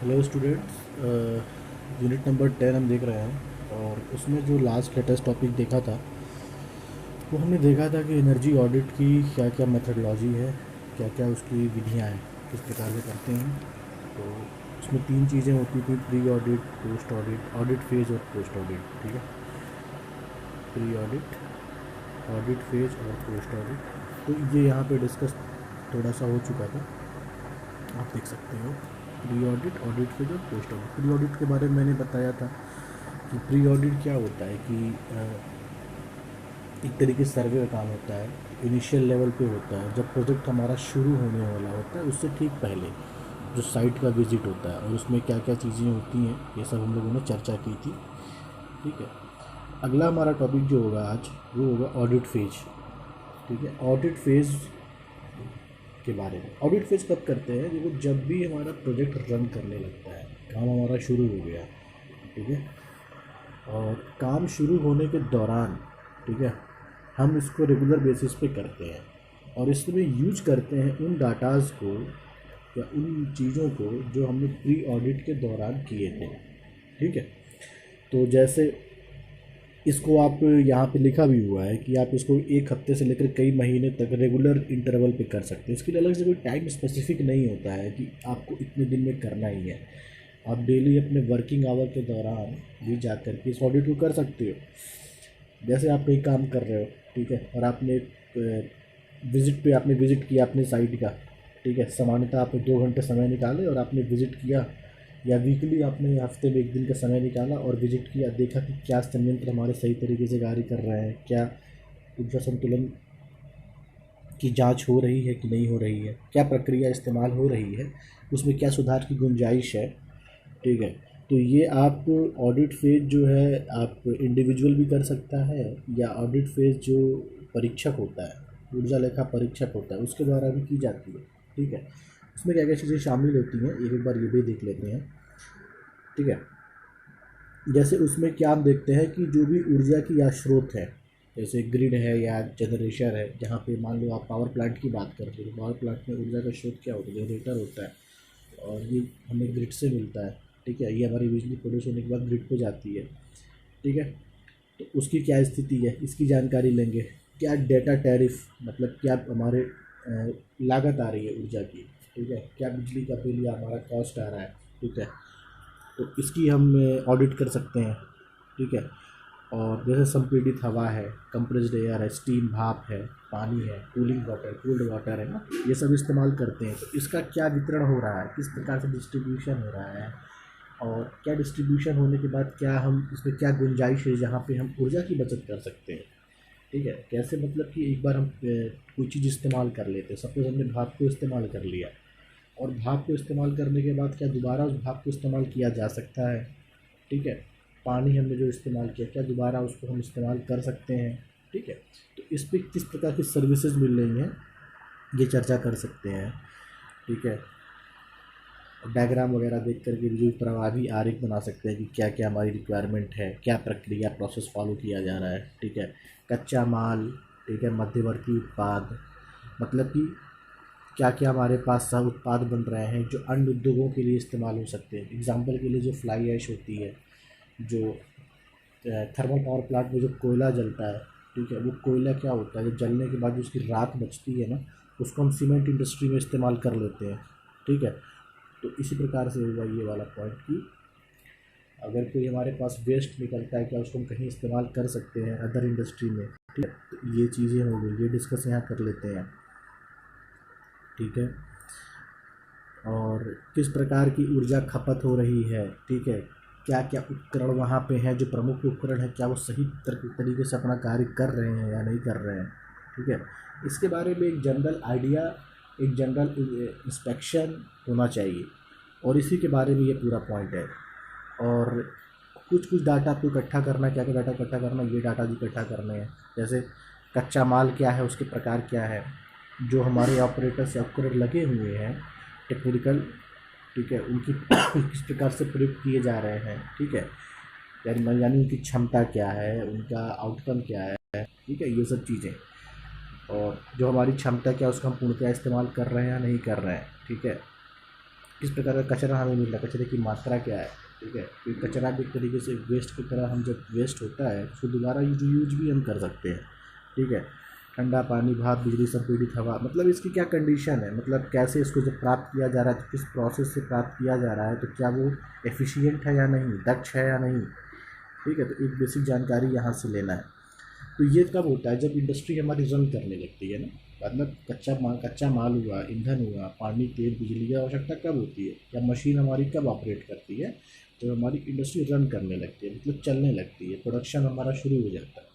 Hello students, unit number 10 हम देख रहे हैं और उसमें जो लास्ट लेटेस्ट टॉपिक देखा था वो हमने देखा था कि एनर्जी ऑडिट की क्या क्या मेथडोलॉजी है, क्या क्या उसकी विधियां हैं, किस प्रकार से करते हैं। तो उसमें तीन चीज़ें होती थी: pre audit, post audit, audit phase और पोस्ट ऑडिट। ठीक है, प्री ऑडिट, ऑडिट फेज और पोस्ट ऑडिट। तो ये यहाँ पे डिस्कस थोड़ा सा हो चुका था, आप देख सकते हो। प्री ऑडिट, ऑडिट फेज और पोस्ट ऑडिट। प्री ऑडिट के बारे में मैंने बताया था कि प्री ऑडिट क्या होता है कि एक तरीके से सर्वे का काम होता है, इनिशियल लेवल पे होता है, जब प्रोजेक्ट हमारा शुरू होने वाला होता है उससे ठीक पहले जो साइट का विजिट होता है और उसमें क्या क्या चीज़ें होती हैं, ये सब हम लोगों ने चर्चा की थी। ठीक है, अगला हमारा टॉपिक जो होगा आज वो होगा ऑडिट फेज। ठीक है, ऑडिट फेज के बारे में। ऑडिट फेज कब करते हैं? देखो, जब भी हमारा प्रोजेक्ट रन करने लगता है, काम हमारा शुरू हो गया, ठीक है, और काम शुरू होने के दौरान, ठीक है, हम इसको रेगुलर बेसिस पे करते हैं और इसमें यूज करते हैं उन डाटाज़ को या उन चीज़ों को जो हमने प्री ऑडिट के दौरान किए थे। ठीक है, तो जैसे इसको आप यहाँ पे लिखा भी हुआ है कि आप इसको एक हफ्ते से लेकर कई महीने तक रेगुलर इंटरवल पे कर सकते हैं। इसके लिए अलग से कोई टाइम स्पेसिफिक नहीं होता है कि आपको इतने दिन में करना ही है। आप डेली अपने वर्किंग आवर के दौरान भी जा कर के इस ऑडिट को कर सकते हो। जैसे आप कोई काम कर रहे हो, ठीक है, और आपने आपने विज़िट किया अपने साइट का। ठीक है, सामान्यतः आपने 2 घंटे समय निकाले और आपने विज़िट किया, या वीकली आपने हफ्ते में एक दिन का समय निकाला और विज़िट किया, देखा कि क्या संयंत्र हमारे सही तरीके से कार्य कर रहे हैं, क्या ऊर्जा संतुलन की जांच हो रही है कि नहीं हो रही है, क्या प्रक्रिया इस्तेमाल हो रही है, उसमें क्या सुधार की गुंजाइश है। ठीक है, तो ये आप ऑडिट फेज जो है आप इंडिविजुअल भी कर सकता है, या ऑडिट फेज जो परीक्षक होता है, ऊर्जा लेखा परीक्षक होता है, उसके द्वारा भी की जाती है। ठीक है, उसमें क्या क्या चीज़ें शामिल होती हैं एक बार ये भी देख लेते हैं। ठीक है, जैसे उसमें क्या हम देखते हैं कि जो भी ऊर्जा की या स्रोत है, जैसे ग्रिड है या जनरेटर है, जहाँ पे मान लो आप पावर प्लांट की बात करते हो, तो पावर प्लांट में ऊर्जा का स्रोत क्या होता है? जनरेटर होता है, और ये हमें ग्रिड से मिलता है। ठीक है, ये हमारी बिजली प्रोड्यूस होने के बाद ग्रिड पे जाती है। ठीक है, तो उसकी क्या स्थिति है, इसकी जानकारी लेंगे। क्या डेटा टैरिफ, मतलब क्या हमारे लागत आ रही है ऊर्जा की। ठीक है, क्या बिजली का बिल या हमारा कॉस्ट आ रहा है। ठीक है, तो इसकी हम ऑडिट कर सकते हैं। ठीक है, और जैसे संपीड़ित हवा है, कंप्रेस्ड एयर है, स्टीम भाप है, पानी है, कूलिंग वाटर, कूल्ड वाटर है ना, ये सब इस्तेमाल करते हैं। तो इसका क्या वितरण हो रहा है, किस प्रकार से डिस्ट्रीब्यूशन हो रहा है, और क्या डिस्ट्रीब्यूशन होने के बाद क्या हम इसमें क्या गुंजाइश है जहाँ पे हम ऊर्जा की बचत कर सकते हैं। ठीक है, कैसे, मतलब कि एक बार हम कोई चीज़ इस्तेमाल कर लेते हैं, सपोज हमने भाप को इस्तेमाल कर लिया, और भाप को इस्तेमाल करने के बाद क्या दोबारा उस भाप को इस्तेमाल किया जा सकता है। ठीक है, पानी हमने जो इस्तेमाल किया, क्या दोबारा उसको हम इस्तेमाल कर सकते हैं। ठीक है, तो इस पर किस प्रकार की सर्विसेज मिल रही हैं ये चर्चा कर सकते हैं। ठीक है, डायग्राम वगैरह देख करके जो प्रवाह भी आरेख बना सकते हैं कि क्या क्या हमारी रिक्वायरमेंट है, क्या प्रक्रिया प्रोसेस फॉलो किया जा रहा है। ठीक है, कच्चा माल, ठीक है, मध्यवर्ती उत्पाद, मतलब कि क्या क्या हमारे पास सह उत्पाद बन रहे हैं जो अन्य उद्योगों के लिए इस्तेमाल हो सकते हैं। एग्जाम्पल के लिए जो फ्लाई ऐश होती है, जो थर्मल पावर प्लांट में जो कोयला जलता है, ठीक है, वो कोयला क्या होता है, जब जलने के बाद जो उसकी राख बचती है ना, उसको हम सीमेंट इंडस्ट्री में इस्तेमाल कर लेते हैं। ठीक है, तो इसी प्रकार से होगा ये वाला पॉइंट कि अगर कोई हमारे पास वेस्ट निकलता है, क्या उसको हम कहीं इस्तेमाल कर सकते हैं अदर इंडस्ट्री में। ठीक है, तो ये चीज़ें हो गई, ये डिस्कस यहाँ कर लेते हैं। ठीक है, और किस प्रकार की ऊर्जा खपत हो रही है। ठीक है, क्या क्या उपकरण वहाँ पे हैं, जो प्रमुख उपकरण है, क्या वो सही तरीके से अपना कार्य कर रहे हैं या नहीं कर रहे हैं। ठीक है, इसके बारे में एक जनरल आइडिया, एक जनरल इंस्पेक्शन होना चाहिए, और इसी के बारे में ये पूरा पॉइंट है। और कुछ कुछ डाटा आपको इकट्ठा करना, क्या क्या डाटा इकट्ठा करना, ये डाटा भी इकट्ठा करने हैं। जैसे कच्चा माल क्या है, उसके प्रकार क्या है, जो हमारे ऑपरेटर्स या उपकरण लगे हुए हैं टेक्निकल, ठीक है, उनकी किस प्रकार से प्रयोग किए जा रहे हैं। ठीक है, यानी उनकी क्षमता क्या है, उनका आउटकम क्या है। ठीक है, ये सब चीज़ें, और जो हमारी क्षमता क्या है उसका हम पूर्णतः इस्तेमाल कर रहे हैं या नहीं कर रहे हैं। ठीक है, किस प्रकार का कचरा हमें मिल रहा है, कचरे की मात्रा क्या है, ठीक है। तो कचरा भी एक तरीके से वेस्ट की तरह, हम जब वेस्ट होता है उसको दोबारा यूज भी हम कर सकते हैं, ठीक है। ठंडा पानी, भाप, बिजली, संपीड़ित हवा, मतलब इसकी क्या कंडीशन है, मतलब कैसे इसको जब प्राप्त किया जा रहा है तो किस प्रोसेस से प्राप्त किया जा रहा है, तो क्या वो एफिशिएंट है या नहीं, दक्ष है या नहीं, ठीक है। तो एक बेसिक जानकारी यहाँ से लेना है। तो ये कब होता है, जब इंडस्ट्री हमारी रन करने लगती है ना, मतलब कच्चा माल हुआ, ईंधन हुआ, पानी, तेल, बिजली की आवश्यकता कब होती है, या मशीन हमारी कब ऑपरेट करती है, जब हमारी इंडस्ट्री रन करने लगती है, मतलब चलने लगती है, प्रोडक्शन हमारा शुरू हो जाता है।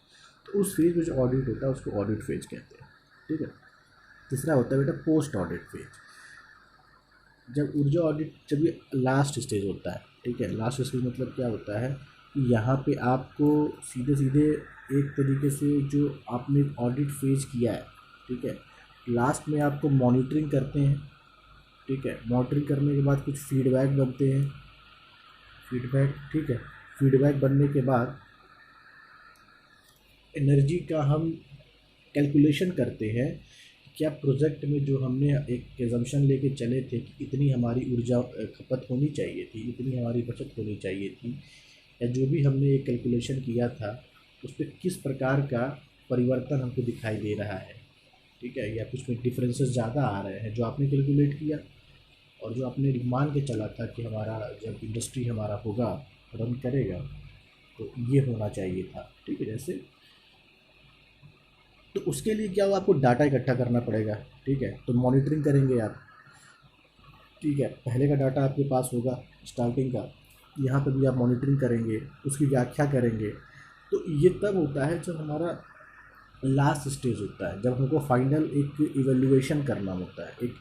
तो उस फेज में जो ऑडिट होता है उसको ऑडिट फेज कहते हैं, ठीक है। तीसरा होता है बेटा पोस्ट ऑडिट फेज। जब ऊर्जा ऑडिट, जब ये लास्ट स्टेज होता है, ठीक है। लास्ट स्टेज मतलब क्या होता है कि यहाँ पे आपको सीधे सीधे एक तरीके से जो आपने ऑडिट फेज किया है, ठीक है, लास्ट में आपको मॉनिटरिंग करते हैं, ठीक है। मॉनिटरिंग करने के बाद कुछ फीडबैक बनते हैं, फीडबैक, ठीक है। फीडबैक बनने के बाद एनर्जी का हम कैलकुलेशन करते हैं कि क्या प्रोजेक्ट में जो हमने एक एजम्पशन लेके चले थे कि इतनी हमारी ऊर्जा खपत होनी चाहिए थी, इतनी हमारी बचत होनी चाहिए थी, या जो भी हमने एक कैलकुलेशन किया था उस पर किस प्रकार का परिवर्तन हमको दिखाई दे रहा है, ठीक है, या कुछ में डिफरेंसेस ज़्यादा आ रहे हैं जो आपने कैलकुलेट किया और जो आपने मान के चला था कि हमारा जब इंडस्ट्री हमारा होगा, रन करेगा, तो ये होना चाहिए था, ठीक है। जैसे तो उसके लिए क्या हुआ, आपको डाटा इकट्ठा करना पड़ेगा, ठीक है। तो मॉनिटरिंग करेंगे आप, ठीक है। पहले का डाटा आपके पास होगा स्टार्टिंग का, यहाँ पर भी आप मॉनिटरिंग करेंगे, उसकी व्याख्या करेंगे। तो ये तब होता है जब हमारा लास्ट स्टेज होता है, जब हमको फाइनल एक इवेल्युएशन करना होता है, एक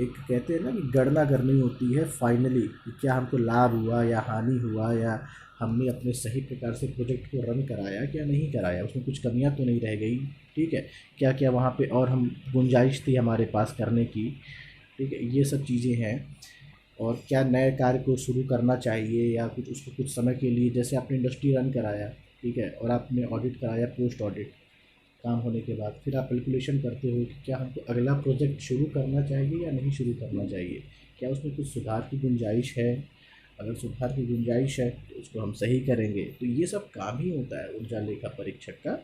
एक कहते हैं ना कि गणना करनी होती है फाइनली कि क्या हमको लाभ हुआ या हानि हुआ, या हमने अपने सही प्रकार से प्रोजेक्ट को रन कराया क्या नहीं कराया, उसमें कुछ कमियां तो नहीं रह गई, ठीक है। क्या क्या वहाँ पे और हम गुंजाइश थी हमारे पास करने की, ठीक है। ये सब चीज़ें हैं। और क्या नए कार्य को शुरू करना चाहिए या कुछ उसको कुछ समय के लिए, जैसे आपने इंडस्ट्री रन कराया, ठीक है, और आपने ऑडिट कराया, पोस्ट ऑडिट काम होने के बाद फिर आप कैलकुलेशन करते हो कि क्या हमको अगला प्रोजेक्ट शुरू करना चाहिए या नहीं शुरू करना चाहिए, क्या उसमें कुछ सुधार की गुंजाइश है, अगर सुधार की गुंजाइश है तो उसको हम सही करेंगे। तो ये सब काम ही होता है ऊर्जा लेखा परीक्षक का,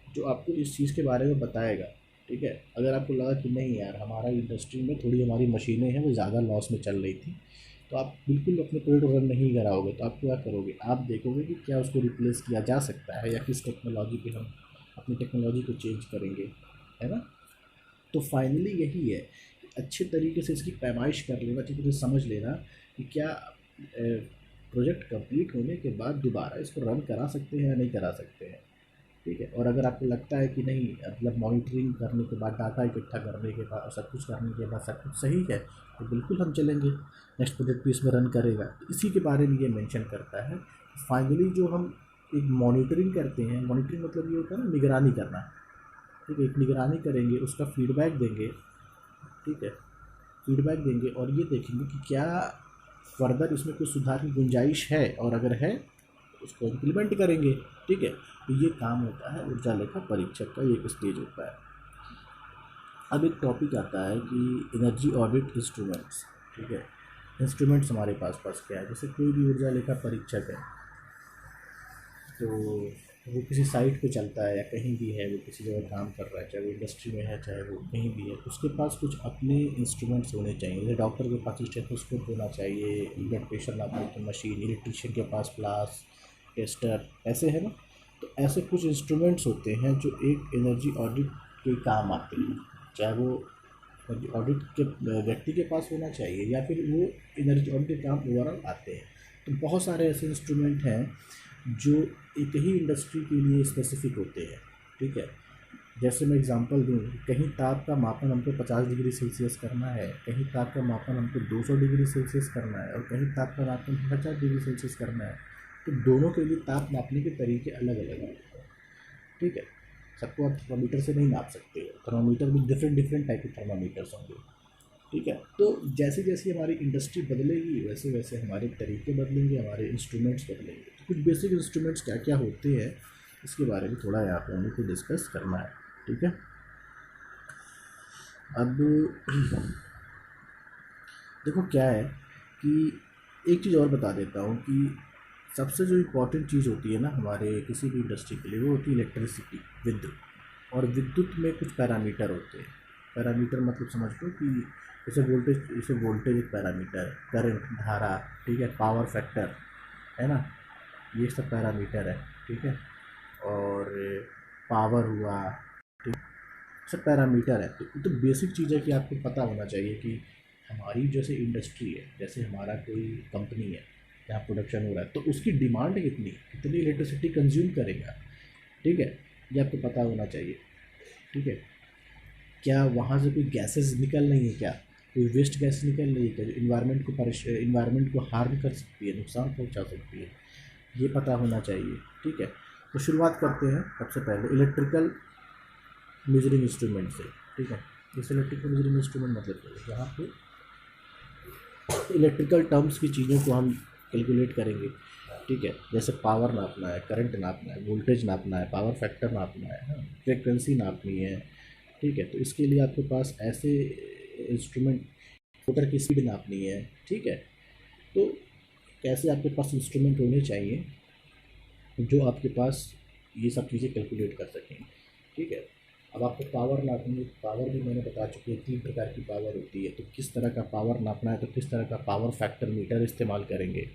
जो आपको इस चीज़ के बारे में बताएगा, ठीक है। अगर आपको लगा कि नहीं यार हमारा इंडस्ट्री में थोड़ी हमारी मशीनें हैं वो ज़्यादा लॉस में चल रही थी, तो आप बिल्कुल अपने प्रोडक्ट रन नहीं कराओगे, तो आप क्या करोगे, आप देखोगे कि क्या उसको रिप्लेस किया जा सकता है या किस टेक्नोलॉजी पे हम अपनी टेक्नोलॉजी को चेंज करेंगे, है ना। तो फाइनली यही है कि अच्छे तरीके से इसकी पैमाइश कर लेना, अच्छी तरह से समझ लेना कि क्या प्रोजेक्ट कंप्लीट होने के बाद दोबारा इसको रन करा सकते हैं या नहीं करा सकते हैं, ठीक है। और अगर आपको लगता है कि नहीं, मतलब मॉनिटरिंग करने के बाद, डाटा इकट्ठा करने के बाद, सब कुछ करने के बाद सब कुछ सही है, तो बिल्कुल हम चलेंगे, नेक्स्ट प्रोजेक्ट भी इसमें रन करेगा। तो इसी के बारे में ये मेंशन करता है। फाइनली जो हम एक मॉनिटरिंग करते हैं, मॉनिटरिंग मतलब ये होता है ना निगरानी करना, ठीक है। एक निगरानी करेंगे, उसका फीडबैक देंगे, ठीक है, फीडबैक देंगे और ये देखेंगे कि क्या फर्दर इसमें कुछ सुधार की गुंजाइश है, और अगर है तो उसको इम्प्लीमेंट करेंगे, ठीक है। तो ये काम होता है ऊर्जा लेखा परीक्षक का, ये एक स्टेज होता है। अब एक टॉपिक आता है कि एनर्जी ऑडिट इंस्ट्रूमेंट्स, ठीक है। इंस्ट्रूमेंट्स हमारे पास क्या है, जैसे कोई भी ऊर्जा लेखा परीक्षक है तो वो किसी साइट पे चलता है या कहीं भी है, वो किसी जगह काम कर रहा है, चाहे वो इंडस्ट्री में है चाहे वो कहीं भी है, उसके पास कुछ अपने इंस्ट्रूमेंट्स होने चाहिए। जैसे डॉक्टर के पास स्टेथोस्कोप होना चाहिए, ब्लड प्रेशर नापने की मशीन, इलेक्ट्रीशियन के पास फ्लास्क, टेस्टर, ऐसे है ना। तो ऐसे कुछ इंस्ट्रूमेंट्स होते हैं जो एक एनर्जी ऑडिट के काम आते हैं, चाहे वो ऑडिट के व्यक्ति के पास होना चाहिए या फिर वो एनर्जी ऑडिट के काम ओवरऑल आते हैं। तो बहुत सारे ऐसे इंस्ट्रूमेंट हैं जो एक ही इंडस्ट्री के लिए स्पेसिफिक होते हैं, ठीक है। जैसे मैं एग्जांपल दूं, कहीं ताप का मापन हमको 50 डिग्री सेल्सियस करना है, कहीं ताप का मापन हमको 200 डिग्री सेल्सियस करना है, और कहीं ताप का मापन 50 डिग्री सेल्सियस करना है। तो दोनों के लिए ताप नापने के तरीके अलग अलग हैं, ठीक है। सबको आप थर्मामीटर से नहीं नाप सकते हो, थर्मामीटर भी डिफरेंट डिफरेंट टाइप के थर्मामीटर्स होंगे, ठीक है। तो जैसे जैसे हमारी इंडस्ट्री बदलेगी वैसे वैसे हमारे तरीके बदलेंगे, हमारे इंस्ट्रूमेंट्स बदलेंगे। तो कुछ बेसिक इंस्ट्रूमेंट्स क्या क्या होते हैं इसके बारे में थोड़ा यहाँ पे हमें को डिस्कस करना है, ठीक है। अब देखो क्या है कि एक चीज़ और बता देता हूँ कि सबसे जो इम्पोर्टेंट चीज़ होती है ना हमारे किसी भी इंडस्ट्री के लिए, वो होती है इलेक्ट्रिसिटी, विद्युत। और विद्युत में कुछ पैरामीटर होते हैं। पैरामीटर मतलब समझ लो कि जैसे वोल्टेज एक पैरामीटर है, करंट, धारा, ठीक है, पावर फैक्टर, है ना, ये सब पैरामीटर है, ठीक है। और पावर हुआ, ठीक, सब पैरामीटर है। तो बेसिक चीज़ है कि आपको पता होना चाहिए कि हमारी जैसे इंडस्ट्री है, जैसे हमारा कोई कंपनी है जहाँ प्रोडक्शन हो रहा है, तो उसकी डिमांड कितनी इलेक्ट्रिसिटी कंज्यूम करेगा, ठीक है, ये आपको पता होना चाहिए, ठीक है। क्या वहाँ से कोई गैसेस निकल रही है, क्या कोई वेस्ट गैस निकल रही है क्या, जो इन्वायरमेंट को हार्म कर सकती है, नुकसान पहुँचा सकती है, ये पता होना चाहिए, ठीक है। तो शुरुआत करते हैं सबसे पहले इलेक्ट्रिकल मेजरिंग इंस्ट्रूमेंट से, ठीक है। इस इलेक्ट्रिकल मेजरिंग इंस्ट्रूमेंट मतलब यहाँ पे इलेक्ट्रिकल टर्म्स की चीज़ों को हम कैलकुलेट करेंगे, ठीक है। जैसे पावर नापना है, करंट नापना है, वोल्टेज नापना है, पावर फैक्टर नापना है, फ्रिक्वेंसी नापनी है, ठीक है। तो इसके लिए आपके पास ऐसे इंस्ट्रूमेंट, मोटर की स्पीड नापनी है, ठीक है। तो कैसे आपके पास इंस्ट्रूमेंट होने चाहिए जो आपके पास ये सब चीज़ें कैलकुलेट कर सकें, ठीक है। अब आपको पावर नापनी है, पावर भी मैंने बता चुकी है, 3 प्रकार की पावर होती है। तो किस तरह का पावर नापना है, तो किस तरह का पावर फैक्टर मीटर इस्तेमाल करेंगे।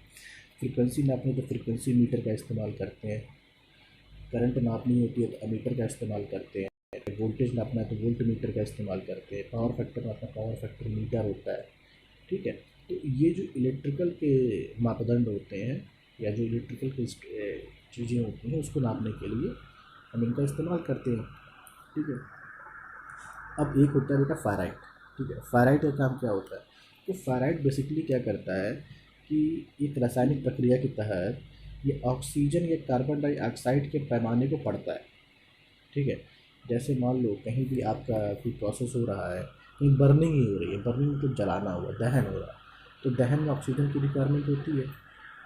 फ्रीक्वेंसी नापनी है तो फ्रीक्वेंसी मीटर का इस्तेमाल करते हैं। करंट नापनी होती है तो अमीटर का इस्तेमाल करते हैं। वोल्टेज नापना है तो वोल्ट मीटर का इस्तेमाल करते हैं। पावर फैक्टर नापना, पावर फैक्टर मीटर होता है, ठीक है। तो ये जो इलेक्ट्रिकल के मापदंड होते हैं या जो इलेक्ट्रिकल की चीज़ें होती हैं उसको नापने के लिए हम इनका इस्तेमाल करते हैं, ठीक है। अब एक होता है बेटा फ़ारेट, ठीक है। फ़ारेट का काम क्या होता है, तो फ़ारेट बेसिकली क्या करता है कि एक रासायनिक प्रक्रिया के तहत ये ऑक्सीजन या कार्बन डाइऑक्साइड के पैमाने को पढ़ता है, ठीक है। जैसे मान लो कहीं भी आपका कोई प्रोसेस हो रहा है, कहीं बर्निंग ही हो रही है, बर्निंग मतलब जलाना हुआ, दहन हो रहा है, तो दहन में ऑक्सीजन की रिक्वायरमेंट होती है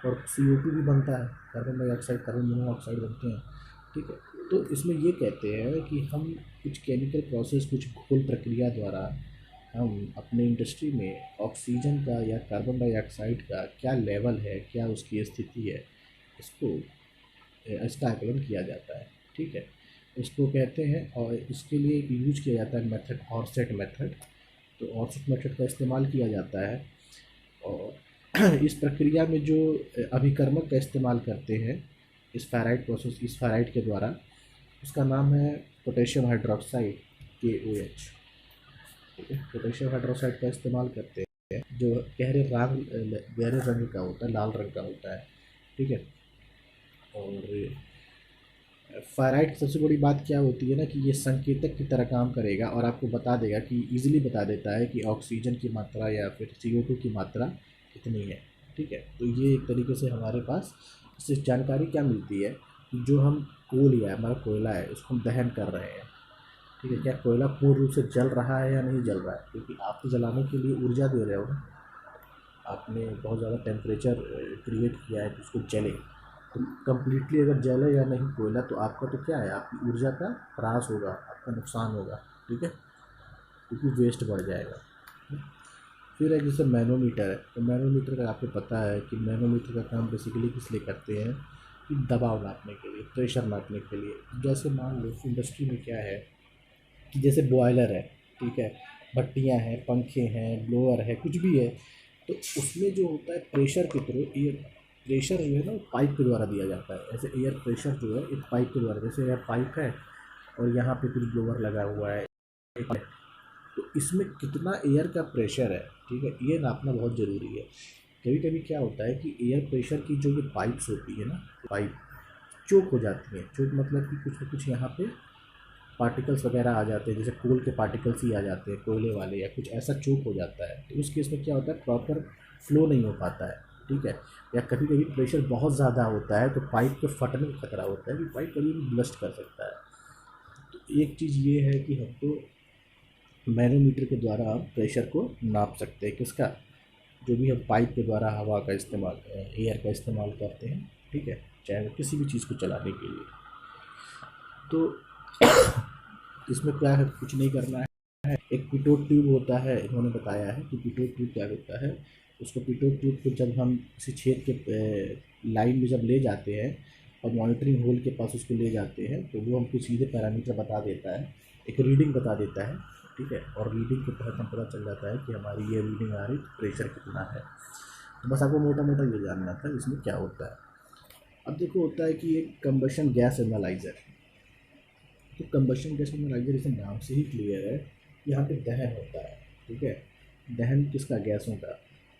और CO2 भी बनता है, कार्बन डाइऑक्साइड, कार्बन मोनोऑक्साइड बनते हैं, ठीक है। तो इसमें ये कहते हैं कि हम कुछ केमिकल प्रोसेस, कुछ घोल प्रक्रिया द्वारा हम अपने इंडस्ट्री में ऑक्सीजन का या कार्बन डाइऑक्साइड का क्या लेवल है, क्या उसकी स्थिति है, इसको इसका आकलन किया जाता है, ठीक है। इसको कहते हैं और इसके लिए यूज किया जाता है मेथड ऑरसेट मेथड। तो ऑरसेट मेथड का इस्तेमाल किया जाता है और इस प्रक्रिया में जो अभिकर्मक का इस्तेमाल करते हैं इस फेराइट प्रोसेस, इस फेराइट के द्वारा, उसका नाम है पोटेशियम हाइड्रोक्साइड, KOH, ठीक है। पोटेशियम हाइड्रोक्साइड का इस्तेमाल करते हैं जो गहरे रंग का होता है, लाल रंग का होता है, ठीक है। और फेराइट की सबसे बड़ी बात क्या होती है ना कि ये संकेतक की तरह काम करेगा और आपको बता देगा कि इजीली बता देता है कि ऑक्सीजन की मात्रा या फिर CO2 की मात्रा कितनी है, ठीक है। तो ये एक तरीके से हमारे पास इससे जानकारी क्या मिलती है कि जो हम कोल या हमारा कोयला है उसको हम दहन कर रहे हैं, ठीक है, क्या कोयला पूर्ण रूप से जल रहा है या नहीं जल रहा है, क्योंकि आप तो जलाने के लिए ऊर्जा दे रहे हो ना, आपने बहुत ज़्यादा टेम्परेचर क्रिएट किया है कि उसको जले। तो कम्प्लीटली अगर जले या नहीं कोयला तो आपका तो क्या है, आपकी ऊर्जा का ह्रास होगा, आपका नुकसान होगा, ठीक है, क्योंकि वेस्ट बढ़ जाएगा। फिर है जैसे मैनोमीटर है, तो मैनोमीटर का आपको पता है कि मैनोमीटर का काम बेसिकली किस लिए करते हैं कि दबाव नापने के लिए, प्रेशर नापने के लिए। जैसे मान लो इंडस्ट्री में क्या है कि जैसे बॉयलर है, ठीक है, भट्टियाँ हैं, पंखे हैं, ब्लोअर है, कुछ भी है, तो उसमें जो होता है प्रेशर के थ्रू, एयर प्रेशर जो है ना पाइप के द्वारा दिया जाता है। ऐसे एयर प्रेशर जो है एक पाइप के द्वारा, जैसे एयर पाइप है और यहाँ पे कुछ ब्लोअर लगा हुआ है, तो इसमें कितना एयर का प्रेशर है, ठीक है, ये नापना बहुत ज़रूरी है। कभी कभी क्या होता है कि एयर प्रेशर की जो ये पाइप्स होती है ना, पाइप चोक हो जाती हैं। चोक मतलब कि कुछ न कुछ यहाँ पे पार्टिकल्स वगैरह आ जाते हैं, जैसे कोल के पार्टिकल्स ही आ जाते हैं, कोयले वाले, या कुछ ऐसा चोक हो जाता है। तो उस केस में क्या होता है, प्रॉपर फ्लो नहीं हो पाता है, ठीक है। या कभी कभी प्रेशर बहुत ज़्यादा होता है तो पाइप के फटने का खतरा होता है कि पाइप कभी भी ब्लस्ट कर सकता है। तो एक चीज़ ये है कि हमको मैनोमीटर के द्वारा हम प्रेशर को नाप सकते हैं, किसका, जो भी हम पाइप के द्वारा हवा का इस्तेमाल, एयर का इस्तेमाल करते हैं, ठीक है, चाहे वो किसी भी चीज़ को चलाने के लिए। तो इसमें क्या है, कुछ नहीं करना है। एक पिटोट ट्यूब होता है, इन्होंने बताया है कि पिटोट ट्यूब क्या होता है, उसको पिटोट ट्यूब को जब हम किसी छेद के लाइन में जब ले जाते हैं और मॉनिटरिंग होल के पास उसको ले जाते हैं तो वो हमको सीधे पैरामीटर बता देता है, एक रीडिंग बता देता है, ठीक है। और रीडिंग के तहत हम पता चल जाता है कि हमारी ये रीडिंग आ रही, प्रेशर कितना है। तो बस आपको मोटा मोटा ये जानना था इसमें क्या होता है। अब देखो होता है कि एक कंबशन गैस एनालाइज़र, तो कंबशन गैस एनालाइज़र इसे नाम से ही क्लियर है, यहाँ पे दहन होता है, ठीक है। दहन किसका? गैसों का।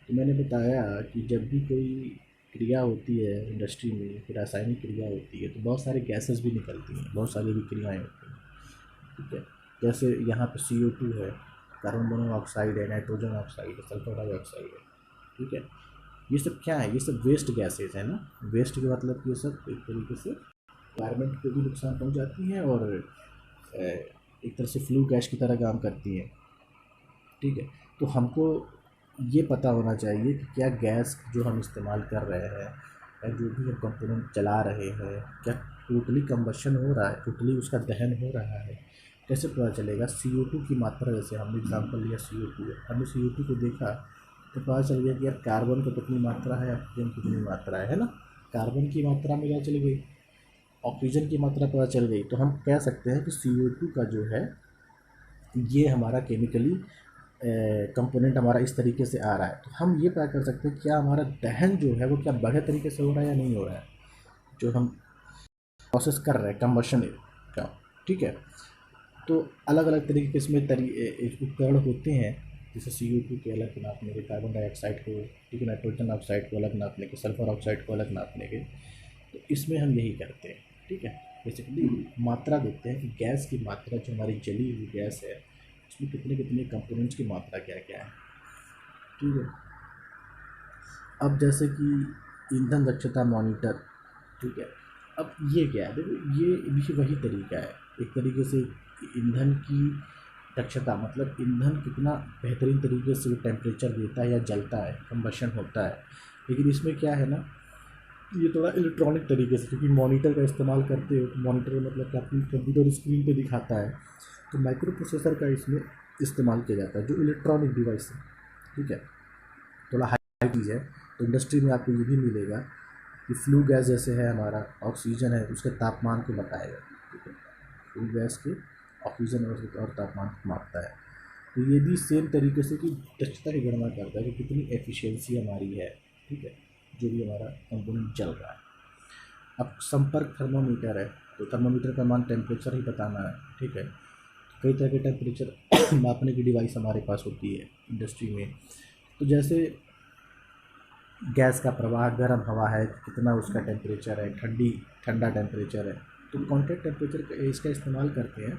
तो मैंने बताया कि जब भी कोई क्रिया होती है इंडस्ट्री में, फिर रासायनिक क्रिया होती है, तो बहुत सारे गैसेस भी निकलती हैं, बहुत सारी विक्रियाएँ होती हैं, ठीक है। जैसे यहाँ पे CO2 है, कार्बन मोनोऑक्साइड है, नाइट्रोजन ऑक्साइड है, सल्फर डाइऑक्साइड है, ठीक है। ये सब क्या है? ये सब वेस्ट गैसेज है ना। वेस्ट के मतलब ये सब एक तरीके से एनवायरनमेंट को भी नुकसान पहुंचाती हैं और एक तरह से फ्लू गैस की तरह काम करती हैं, ठीक है। तो हमको ये पता होना चाहिए कि क्या गैस जो हम इस्तेमाल कर रहे हैं या जो भी हम कंपोनेंट चला रहे हैं, क्या टोटली कंबशन हो रहा है, टोटली उसका दहन हो रहा है। कैसे पता चलेगा? CO2 की मात्रा, जैसे हमने एग्जांपल लिया CO2 है, हमने CO2 को देखा तो पता चल गया कि यार कार्बन की कितनी मात्रा है, ऑक्सीजन की कितनी मात्रा है ना। कार्बन की मात्रा में पता चल गई, ऑक्सीजन की मात्रा पता चल गई, तो हम कह सकते हैं कि CO2 का जो है ये हमारा केमिकली कंपोनेंट हमारा इस तरीके से आ रहा है। तो हम ये पता कर सकते हैं क्या हमारा दहन जो है वो क्या बढ़िया तरीके से हो रहा है या नहीं हो रहा है, जो हम प्रोसेस कर रहे हैं कंबशन का, ठीक है। तो अलग अलग तरीके के इसमें उपकरण होते हैं, जैसे CO2 के अलग नापने के, कार्बन डाइऑक्साइड को, ठीक है, नाइट्रोजन ऑक्साइड को अलग नापने के, सल्फर ऑक्साइड को अलग नापने के। तो इसमें हम यही करते हैं, ठीक है। बेसिकली मात्रा देखते हैं कि गैस की मात्रा, जो हमारी जली हुई गैस है उसमें कितने कितने कंपोनेंट्स की मात्रा क्या क्या है, ठीक है। अब जैसे कि ईंधन दक्षता मॉनिटर, ठीक है। अब ये क्या है? देखो ये भी वही तरीका है, एक तरीके से ईंधन की दक्षता, मतलब ईंधन कितना बेहतरीन तरीके से टेम्परेचर देता है या जलता है, कंबशन होता है। लेकिन इसमें क्या है ना, ये थोड़ा इलेक्ट्रॉनिक तरीके से, क्योंकि मॉनिटर का इस्तेमाल करते हो, तो मॉनिटर मतलब कि आपकी कंप्यूटर स्क्रीन पे दिखाता है, तो माइक्रो प्रोसेसर का इसमें इस्तेमाल किया जाता है, जो इलेक्ट्रॉनिक डिवाइस है, ठीक है। थोड़ा हाई चीज़ है। तो इंडस्ट्री में आपको ये भी मिलेगा कि फ्लू गैस जैसे है हमारा, ऑक्सीजन है, उसके तापमान को बताएगा, ठीक है। फ्लू गैस के ऑक्सीजन और तापमान को मापता है। तो ये भी सेम तरीके से कि दक्षता की गणना करता है कि कितनी एफिशिएंसी हमारी है, ठीक है, जो भी हमारा कंपोनेंट चल रहा है। अब संपर्क थर्मामीटर है, तो थर्मामीटर का मान टेम्परेचर ही बताना है, ठीक है। कई तरह के टेम्परेचर मापने की डिवाइस हमारे पास होती है इंडस्ट्री में। तो जैसे गैस का प्रवाह, गर्म हवा है, कितना उसका टेम्परेचर है, ठंडा टेम्परेचर है, तो कॉन्टैक्ट टेम्परेचर इसका इस्तेमाल करते हैं।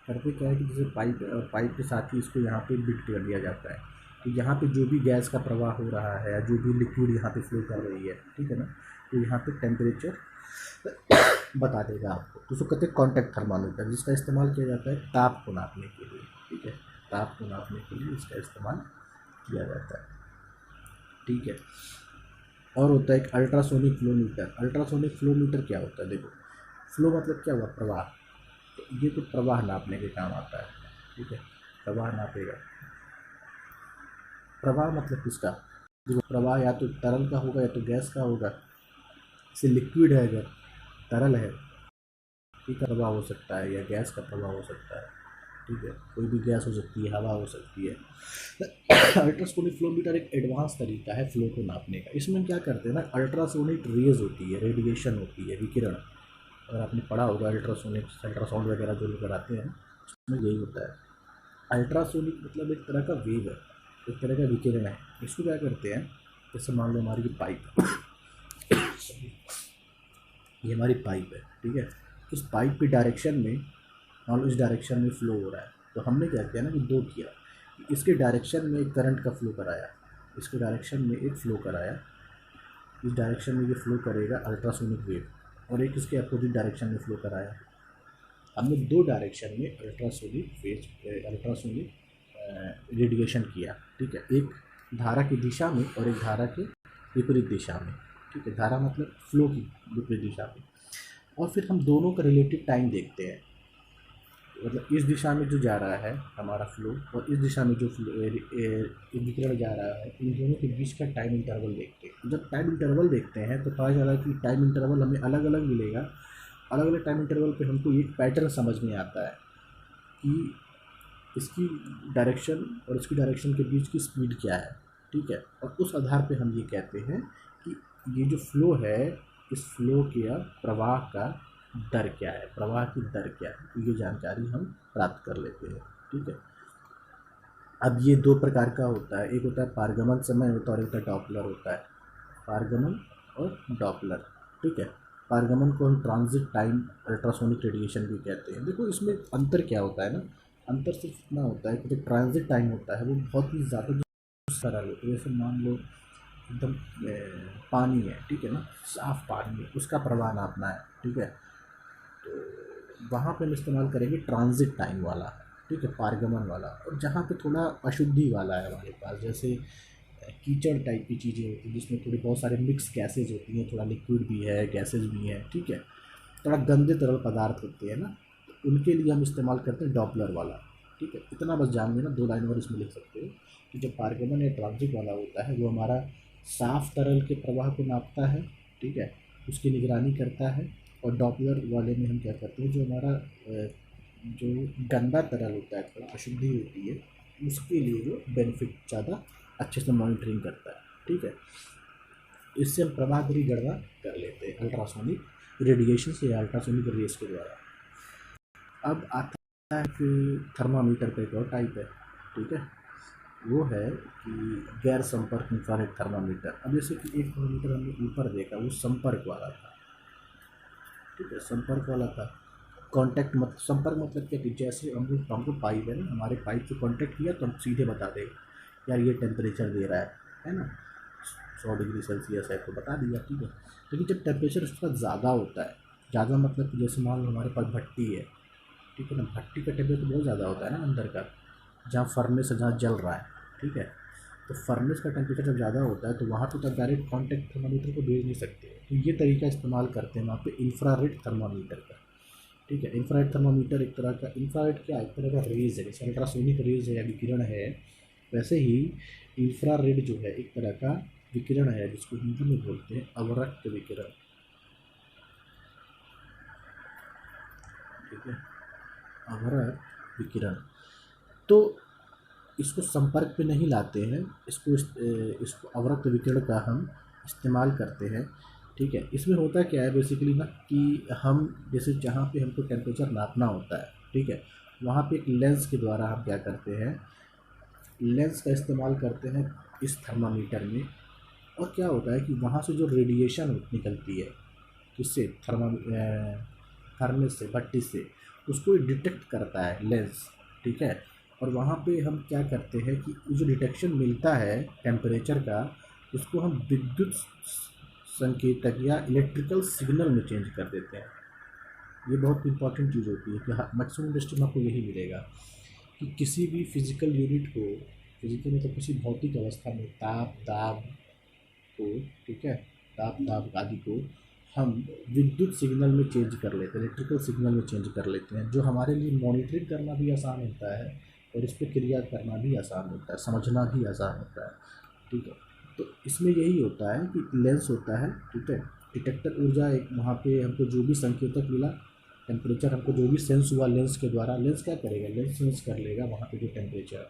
करते क्या है कि जैसे पाइप है और पाइप के साथ ही इसको यहाँ पे बिट कर दिया जाता है, तो यहाँ पे जो भी गैस का प्रवाह हो रहा है या जो भी लिक्विड यहाँ पे फ्लो कर रही है, ठीक है ना, तो यहाँ पे टेम्परेचर बता देगा आपको। तो उसको कहते हैं कॉन्टैक्ट थर्मामीटर, जिसका इस्तेमाल किया जाता है ताप को नापने के लिए, ठीक है। ताप को नापने के लिए इसका इस्तेमाल किया जाता है, ठीक है। और होता है एक ultrasonic flow meter. Ultrasonic flow meter क्या होता है? देखो, फ्लो मतलब क्या हुआ? प्रवाह। तो ये तो प्रवाह नापने के काम आता है, ठीक है, प्रवाह नापेगा। प्रवाह मतलब किसका? देखो प्रवाह या तो तरल का होगा या तो गैस का होगा। जैसे लिक्विड है, अगर तरल है, ठीक है, प्रवाह हो सकता है, या गैस का प्रवाह हो सकता है, ठीक है, कोई भी गैस हो सकती है, हवा हो सकती है। अल्ट्रासोनिक फ्लो मीटर एक एडवांस तरीका है फ्लो को नापने का। इसमें क्या करते हैं ना, अल्ट्रासोनिक रेज होती है, रेडिएशन होती है, विकिरण। अगर आपने पढ़ा होगा अल्ट्रासोनिक, अल्ट्रासाउंड वगैरह जो लोग कराते हैं उसमें यही होता है। अल्ट्रासोनिक मतलब एक तरह का वेव है, एक तरह का विकिरण है। इसको क्या करते हैं, जैसे मान लो हमारी पाइप ये हमारी पाइप है, ठीक है। इस पाइप की डायरेक्शन में, मान लो इस डायरेक्शन में फ्लो हो रहा है, तो हमने क्या किया ना कि दो किया, इसके डायरेक्शन में एक करंट का फ्लो कराया, इसके डायरेक्शन में एक फ्लो कराया, इस डायरेक्शन में ये फ्लो करेगा अल्ट्रासोनिक वेव, और एक इसके अपोजिट डायरेक्शन में फ्लो कराया। हमने दो डायरेक्शन में अल्ट्रासोनिक रेडिएशन किया, ठीक है, एक धारा की दिशा में और एक धारा के विपरीत दिशा में, ठीक है। धारा मतलब फ्लो की विपरीत दिशा में। और फिर हम दोनों का रिलेटिव टाइम देखते हैं, मतलब इस दिशा में जो जा रहा है हमारा फ्लो और इस दिशा में जो विकिरण जा रहा है, इन दोनों के बीच का टाइम इंटरवल देखते हैं। जब टाइम इंटरवल देखते हैं तो पता चला कि टाइम इंटरवल हमें अलग अलग मिलेगा। अलग अलग टाइम इंटरवल पे हमको एक पैटर्न समझ में आता है कि इसकी डायरेक्शन और इसकी डायरेक्शन के बीच की स्पीड क्या है, ठीक है। और उस आधार पे हम ये कहते हैं कि ये जो फ्लो है, इस फ्लो के प्रवाह का दर क्या है, प्रवाह की दर क्या है, तो ये जानकारी हम प्राप्त कर लेते हैं, ठीक है। अब ये दो प्रकार का होता है, एक होता है पारगमन समय होता है और एक होता है डॉपलर होता है। पारगमन और डॉपलर, ठीक है। पारगमन को हम ट्रांजिट टाइम अल्ट्रासोनिक रेडिएशन भी कहते हैं। देखो इसमें अंतर क्या होता है ना, अंतर सिर्फ इतना होता है कि जो ट्रांजिट टाइम होता है वो बहुत ही ज़्यादा सरल होता है। जैसे मान लो एकदम पानी है, ठीक है ना, साफ पानी है, उसका प्रवाह नापना है, ठीक है, तो वहाँ पे हम इस्तेमाल करेंगे ट्रांजिट टाइम वाला, ठीक है, पारगमन वाला। और जहाँ पे थोड़ा अशुद्धि वाला है हमारे पास, जैसे कीचड़ टाइप की चीज़ें होती हैं जिसमें थोड़ी बहुत सारे मिक्स गैसेज होती हैं, थोड़ा लिक्विड भी है, गैसेज भी हैं, ठीक है, थोड़ा गंदे तरल पदार्थ होते हैं ना, तो उनके लिए हम इस्तेमाल करते हैं डॉपलर वाला, ठीक है। इतना बस जान लेना, 2 लाइन और इसमें लिख सकते हो कि जो पारगमन या ट्रांजिट वाला होता है वो हमारा साफ तरल के प्रवाह को नापता है, ठीक है, उसकी निगरानी करता है। और डॉपलर वाले में हम क्या करते हैं, जो हमारा जो गंदा तरल होता है, थोड़ा अशुद्धि होती है, उसके लिए जो बेनिफिट ज़्यादा अच्छे से मॉनिटरिंग करता है, ठीक है। इससे हम प्रवाह की गणना कर लेते हैं अल्ट्रासोनिक रेडिएशन से या अल्ट्रासोनिक रेस के द्वारा। अब आता है कि थर्मामीटर का एक और टाइप है, ठीक है, वो है कि गैर संपर्क इंफ्रारेड थर्मामीटर। अब जैसे कि एक थर्मामीटर हमने ऊपर देखा, वो संपर्क वाला था, ठीक है, संपर्क वाला था। कांटेक्ट मतलब संपर्क मतलब क्या कि जैसे हमको पाइप है ना, हमारे पाइप से कांटेक्ट किया तो हम सीधे बता देगा यार ये टेम्परेचर दे रहा है ना, 100 डिग्री सेल्सियस है तो बता दिया, ठीक है। लेकिन जब टेम्परेचर उसका ज़्यादा होता है, ज़्यादा मतलब कि जैसे मान लो हमारे पास भट्टी है, ठीक है ना, भट्टी का टेम्परेचर बहुत ज़्यादा होता है ना अंदर का, जहाँ फर्नेस है, जहाँ जल रहा है, ठीक है, तो फर्नेस का टेम्परेचर जब ज़्यादा होता है तो वहाँ पे तो डायरेक्ट कॉन्टैक्ट थर्मामीटर को भेज नहीं सकते, तो ये तरीका इस्तेमाल करते हैं वहाँ पे इंफ्रारेड थर्मामीटर का, ठीक है। इंफ्रारेड थर्मामीटर एक तरह का, इंफ्रारेड क्या, एक तरह का रेज है, जैसे अल्ट्रासोनिक रेज है या विकिरण है, वैसे ही इंफ्रारेड जो है एक तरह का विकिरण है जिसको हिंदी में बोलते हैं अवरक्त विकिरण, ठीक है, अवरक्त विकिरण। तो इसको संपर्क पे नहीं लाते हैं, इसको अवरक्त विकिरण का हम इस्तेमाल करते हैं, ठीक है। इसमें होता क्या है बेसिकली ना कि हम जैसे जहाँ पे हमको टेम्परेचर नापना होता है, ठीक है, वहाँ पे एक लेंस के द्वारा हम क्या करते हैं, लेंस का इस्तेमाल करते हैं इस थर्मामीटर में। और क्या होता है कि वहाँ से जो रेडिएशन निकलती है, किससे, फर्नेस से, भट्टी से, उसको डिटेक्ट करता है लेंस, ठीक है। और वहाँ पे हम क्या करते हैं कि जो डिटेक्शन मिलता है टेम्परेचर का, उसको हम विद्युत संकेतक या इलेक्ट्रिकल सिग्नल में चेंज कर देते हैं। ये बहुत इंपॉर्टेंट चीज़ होती है कि मैक्सिमम इंडस्ट्री में आपको यही मिलेगा कि किसी भी फिजिकल यूनिट को, फिजिकल मतलब किसी भौतिक अवस्था में ताप दाब को, ठीक है, ताप दाब आदि को हम विद्युत सिग्नल में चेंज कर लेते हैं, इलेक्ट्रिकल सिग्नल में चेंज कर लेते हैं, जो हमारे लिए मॉनिटरिंग करना भी आसान होता है और इस पर क्रिया करना भी आसान होता है, समझना भी आसान होता है, ठीक है। तो इसमें यही होता है कि लेंस होता है, ठीक है, डिटेक्टर ऊर्जा एक, वहाँ पे हमको जो भी संकेतक मिला, टेम्परेचर हमको जो भी सेंस हुआ लेंस के द्वारा, लेंस क्या करेगा, लेंस सेंस कर लेगा वहाँ पे जो टेम्परेचर,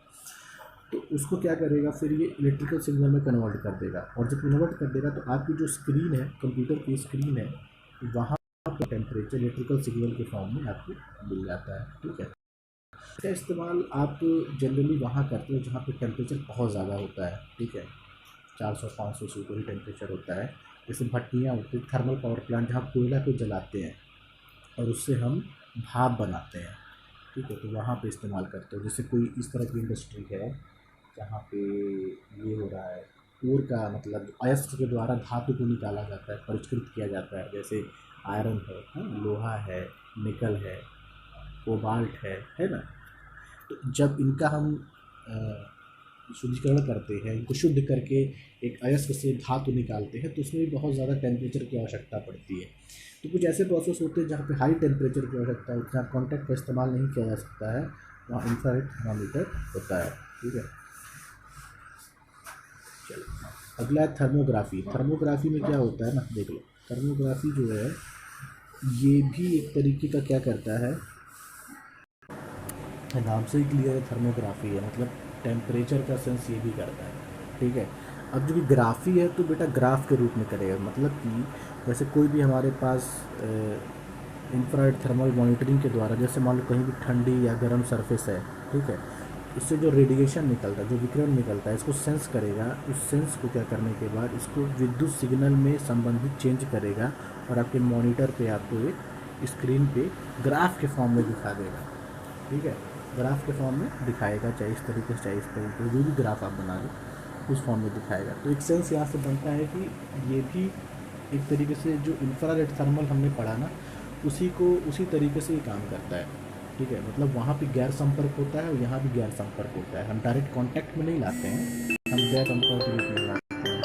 तो उसको क्या करेगा फिर ये इलेक्ट्रिकल सिग्नल में कन्वर्ट कर देगा। और जब कन्वर्ट कर देगा तो आपकी जो स्क्रीन है, कंप्यूटर की स्क्रीन है, वहाँ पर टेम्परेचर इलेक्ट्रिकल सिग्नल के फॉर्म में आपको मिल जाता है, ठीक है। इसका इस्तेमाल आप जनरली वहाँ करते हो जहाँ पे टेम्परेचर बहुत ज़्यादा होता है, ठीक है, 400-500 से ऊपर ही टेम्परेचर होता है। जैसे भट्टियाँ होती हैं, थर्मल पावर प्लांट, जहाँ कोयला को जलाते हैं और उससे हम भाप बनाते हैं, ठीक है, तो वहाँ पे इस्तेमाल करते हो। जैसे कोई इस तरह की इंडस्ट्री है जहाँ पे ये हो रहा है, ओर का मतलब अयस्क के द्वारा धातु को निकाला जाता है, परिष्कृत किया जाता है, जैसे आयरन है, हाँ, लोहा है, निकल है, कोबाल्ट है ना। तो जब इनका हम शुद्धिकरण करते हैं, इनको शुद्ध करके एक अयस्क से धातु निकालते हैं, तो उसमें भी बहुत ज़्यादा टेम्परेचर की आवश्यकता पड़ती है। तो कुछ ऐसे प्रोसेस होते हैं जहाँ पे हाई टेम्परेचर की आवश्यकता है, जहाँ कॉन्टैक्ट का इस्तेमाल नहीं किया जा सकता है, वहाँ इंफ्रारेड थर्मामीटर होता है। ठीक है, चलो अगला है थर्मोग्राफी। थर्मोग्राफी में क्या होता है ना, देख लो, थर्मोग्राफी जो है ये भी एक तरीके का क्या करता है, नाम से ही क्लियर है, थर्मोग्राफी है, मतलब टेम्परेचर का सेंस ये भी करता है। ठीक है, अब जो कि ग्राफी है तो बेटा ग्राफ के रूप में करेगा, मतलब कि जैसे कोई भी हमारे पास इंफ्रारेड थर्मल मॉनिटरिंग के द्वारा, जैसे मान लो कहीं भी ठंडी या गर्म सरफेस है, ठीक है, इससे जो रेडिएशन निकलता है, जो विकिरण निकलता है, इसको सेंस करेगा। उस सेंस को क्या करने के बाद इसको विद्युत सिग्नल में संबंधित चेंज करेगा और आपके मॉनिटर पे आपको एक स्क्रीन पे ग्राफ के फॉर्म में दिखा देगा। ठीक है, ग्राफ के फॉर्म में दिखाएगा, चाहे इस तरीके से चाहे इस तरीके से, जो भी ग्राफ आप बना लो उस फॉर्म में दिखाएगा। तो एक सेंस यहाँ से बनता है कि ये भी एक तरीके से जो इंफ्रारेड थर्मल हमने पढ़ा ना, उसी तरीके से ये काम करता है। ठीक है, मतलब वहाँ पे गैर संपर्क होता है और यहाँ भी गैर संपर्क होता है। हम डायरेक्ट कांटेक्ट में नहीं लाते हैं, हम गैर संपर्क रूप में लाते हैं।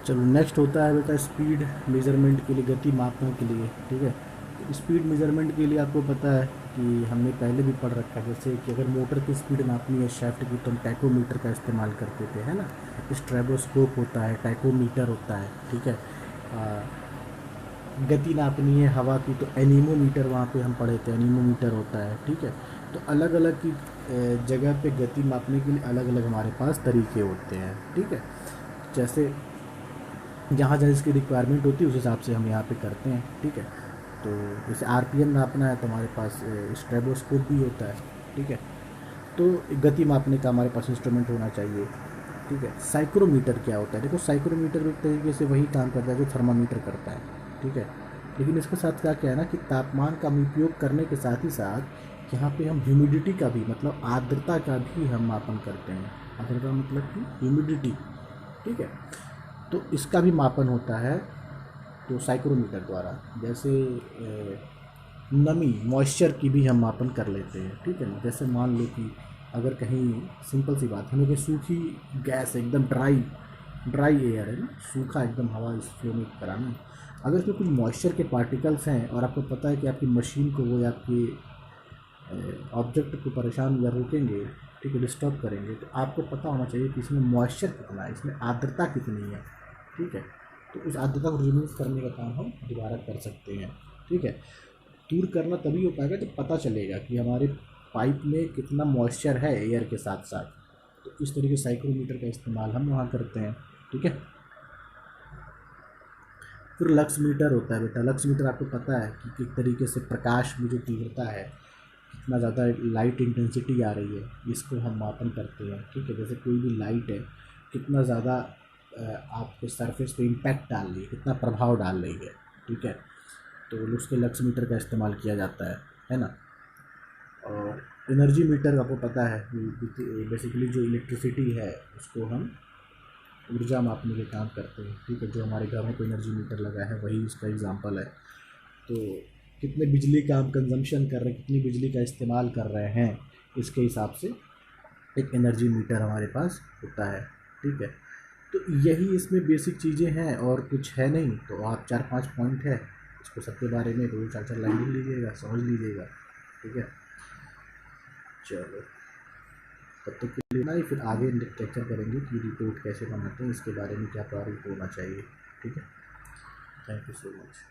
चलो नेक्स्ट होता है बेटा स्पीड मेजरमेंट के लिए, गति मापने के लिए। ठीक है, स्पीड मेजरमेंट के लिए आपको पता है कि हमने पहले भी पढ़ रखा है, जैसे कि अगर मोटर की स्पीड नापनी है शाफ्ट की तो हम टैकोमीटर का इस्तेमाल करते थे, है ना। स्ट्रेबोस्कोप होता है, टैकोमीटर होता है। ठीक है, गति नापनी है हवा की तो एनीमोमीटर, वहाँ पे हम पढ़े थे, एनीमोमीटर होता है। ठीक है, तो अलग अलग की जगह पे गति मापने के लिए अलग अलग हमारे पास तरीके होते हैं। ठीक है, जैसे जहाँ जहाँ इसकी रिक्वायरमेंट होती है उस हिसाब से हम यहाँ पे करते हैं। ठीक है, तो जैसे आरपीएम नापना है तो हमारे पास स्ट्रेबोस्कोप भी होता है। ठीक है, तो गति मापने का हमारे पास इंस्ट्रूमेंट होना चाहिए। ठीक है, साइक्रोमीटर क्या होता है, देखो साइक्रोमीटर भी एक तरीके से वही काम करता है जो थर्मामीटर करता है। ठीक है, लेकिन इसके साथ क्या क्या है ना कि तापमान का हम उपयोग करने के साथ ही साथ यहाँ पे हम ह्यूमिडिटी का भी, मतलब आर्द्रता का भी हम मापन करते हैं। आर्द्रता मतलब कि ह्यूमिडिटी। ठीक है, तो इसका भी मापन होता है तो साइक्रोमीटर द्वारा। जैसे नमी, मॉइस्चर की भी हम मापन कर लेते हैं। ठीक है ना, जैसे मान लो कि अगर कहीं सिंपल सी बात, हमें कहीं सूखी गैस एकदम ड्राई एयर है ना, सूखा एकदम हवा इस फ्लो में कराना है, अगर इसमें कुछ मॉइस्चर के पार्टिकल्स हैं और आपको पता है कि आपकी मशीन को वो या आपके ऑब्जेक्ट को परेशान या रोकेंगे, ठीक है, डिस्टर्ब करेंगे, तो आपको पता होना चाहिए कि इसमें मॉइस्चर कितना है, इसमें आर्द्रता कितनी है। ठीक है, तो उस आर्द्रता को रिमूव करने का काम हम दोबारा कर सकते हैं। ठीक है, दूर करना तभी हो पाएगा जब पता चलेगा कि हमारे पाइप में कितना मॉइस्चर है एयर के साथ साथ। तो इस तरीके साइक्रोमीटर का इस्तेमाल हम वहाँ करते हैं। ठीक है, फिर लक्स मीटर होता है बेटा। लक्स मीटर आपको पता है कि किस तरीके से प्रकाश में जो तीव्रता है, कितना ज़्यादा लाइट इंटेंसिटी आ रही है, इसको हम मापन करते हैं। ठीक है, जैसे कोई भी लाइट है कितना ज़्यादा आपके सरफेस पे इम्पैक्ट डाल रही है, कितना प्रभाव डाल रही है। ठीक है, तो उसके लक्स मीटर का इस्तेमाल किया जाता है ना। और एनर्जी मीटर आपको पता है, बेसिकली जो इलेक्ट्रिसिटी है उसको हम ऊर्जा मापने के काम करते हैं। ठीक है, जो हमारे घर में कोई एनर्जी मीटर लगा है वही इसका एग्जांपल है। तो कितने बिजली का हम कंजम्पशन कर रहे हैं, कितनी बिजली का इस्तेमाल कर रहे हैं, इसके हिसाब से एक एनर्जी मीटर हमारे पास होता है। ठीक है, तो यही इसमें बेसिक चीज़ें हैं और कुछ है नहीं। तो आप 4-5 पॉइंट है, इसको सबके बारे में 2-4 लाइन लिख लीजिएगा, समझ लीजिएगा। ठीक है, चलो तब तक के लिए ना ही, फिर आगे लेक्चर करेंगे कि रिपोर्ट कैसे बनाते हैं, इसके बारे में क्या प्रारूप होना चाहिए। ठीक है, थैंक यू सो मच।